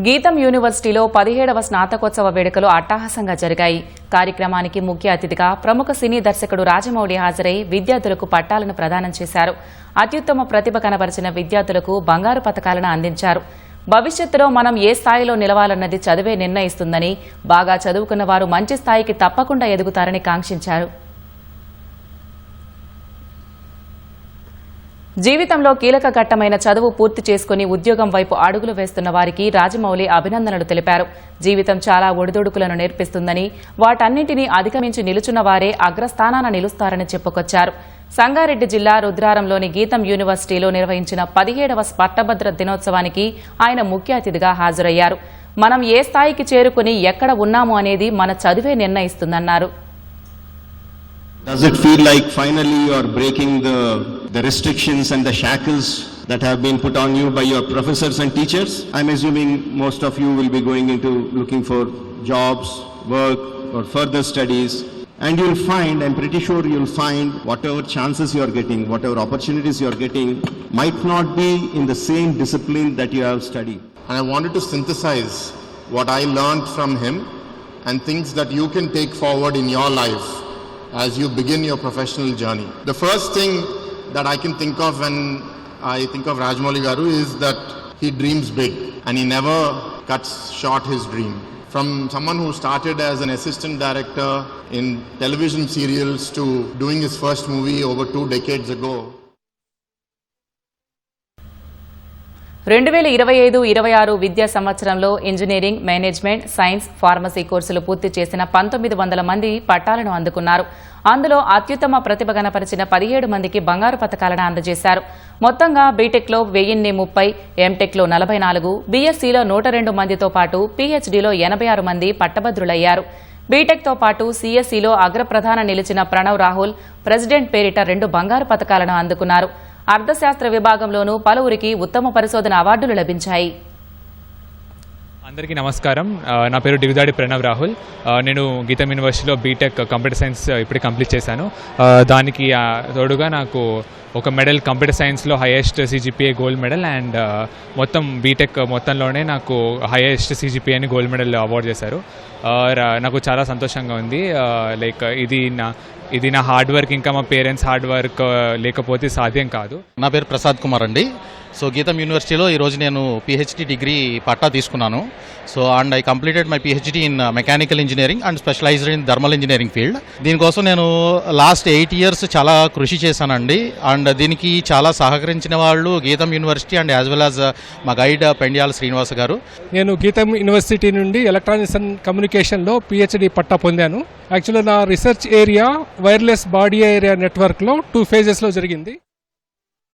గీతం యూనివర్సిటీలో 17వ స్నాతకోత్సవ వేడుకలు అట్టహాసంగా జరిగాయి. కార్యక్రమానికి ముఖ్య అతిథిగా ప్రముఖ సినీ దర్శకుడు రాజమౌళి హాజరై విద్యార్థులకు పట్టాలను ప్రదానం చేశారు. అత్యుత్తమ ప్రతిభ కనబరిచిన విద్యార్థులకు బంగారు పతకాలను అందించారు. భవిష్యత్తులో మనం ఏ స్థాయిలో నిలవాలన్నది చదివే నిర్ణయిస్తుందని, బాగా చదువుకున్న వారు మంచి స్థాయికి తప్పకుండా ఎదుగుతారని కాంక్షించారు. జీవితంలో కీలక ఘట్టమైన చదువు పూర్తి చేసుకుని ఉద్యోగం వైపు అడుగులు వేస్తున్న వారికి రాజమౌళి అభినందనలు తెలిపారు. జీవితం చాలా ఒడిదుడుకులను నేర్పిస్తుందని, వాటన్నింటినీ అధిగమించి నిలుచున్న వారే అగ్రస్థానాన నిలుస్తారని చెప్పుకొచ్చారు. సంగారెడ్డి జిల్లా రుద్రారంలోని గీతం యూనివర్సిటీలో నిర్వహించిన 17వ పట్టభద్ర దినోత్సవానికి ఆయన ముఖ్య అతిథిగా హాజరయ్యారు. మనం ఏ స్థాయికి చేరుకుని ఎక్కడ ఉన్నాము అనేది మన చదువే నిర్ణయిస్తుందన్నారు. Does it feel like finally you are breaking the restrictions and the shackles that have been put on you by your professors and teachers? I'm assuming most of you will be going into looking for jobs, work or further studies, and you'll find, I'm pretty sure you'll find whatever chances you are getting, whatever opportunities you are getting might not be in the same discipline that you have studied. And I wanted to synthesize what I learned from him and things that you can take forward in your life as you begin your professional journey. The first thing that I can think of when I think of Rajamouli Garu is that he dreams big and he never cuts short his dream. From someone who started as an assistant director in television serials to doing his first movie over 2 decades ago. 2025-26 విద్యా సంవత్సరంలో engineering, management, science, pharmacy కోర్సులు పూర్తి చేసిన 1900 మంది పట్టాలను అందుకున్నారు. అందులో అత్యుత్తమ ప్రతిభ కనపరిచిన 17 మందికి బంగారు పతకాలను అందజేశారు. మొత్తంగా బీటెక్లో 1030, ఎంటెక్లో 44, బీఎస్సీలో 102 మందితో పాటు పీహెచ్డీలో 86 మంది పట్టభద్రులయ్యారు. బీటెక్తో పాటు సీఎస్సీలో అగ్రప్రధాన నిలిచిన ప్రణవ్ రాహుల్ ప్రెసిడెంట్ పేరిట 2 బంగారు పతకాలను అందుకున్నారు. అర్థశాస్త్ర విభాగంలోనూ పలువురికి ఉత్తమ పరిశోధన అవార్డులు లభించాయి. అందరికీ నమస్కారం. నా పేరు డివిదాడి ప్రణవ్ రాహుల్. నేను గీతం యూనివర్సిటీలో బీటెక్ కంప్యూటర్ సైన్స్ ఇప్పుడే కంప్లీట్ చేశాను. దానికి తోడుగా నాకు ఒక మెడల్ కంప్యూటర్ సైన్స్లో highest CGPA gold medal and మొత్తం బీటెక్ మొత్తంలోనే నాకు హైయెస్ట్ సిజిపిఏని గోల్డ్ మెడల్ అవార్డు చేశారు. నాకు చాలా సంతోషంగా ఉంది. లైక్ ఇది నా హార్డ్ వర్క్, ఇంకా మా పేరెంట్స్ హార్డ్ వర్క్ లేకపోతే సాధ్యం కాదు. నా పేరు ప్రసాద్ కుమార్ అండి. సో గీతం యూనివర్సిటీలో ఈరోజు నేను పిహెచ్డి డిగ్రీ పట్టా తీసుకున్నాను. So and I completed my PhD in mechanical engineering and specialised in thermal engineering field. దీనికోసం నేను లాస్ట్ 8 years చాలా కృషి చేశానండి. అండ్ దీనికి చాలా సహకరించిన వాళ్ళు గీతం university and as well as మా గైడ్ పెండియాల శ్రీనివాస గారు. నేను గీతం యూనివర్సిటీ నుండి ఎలక్ట్రానిక్స్ అండ్ కమ్యూనికేషన్లో పిహెచ్డి పట్టా పొందాను. యాక్చువల్గా నా research area wireless body area నెట్వర్క్లో 2 phases జరిగింది.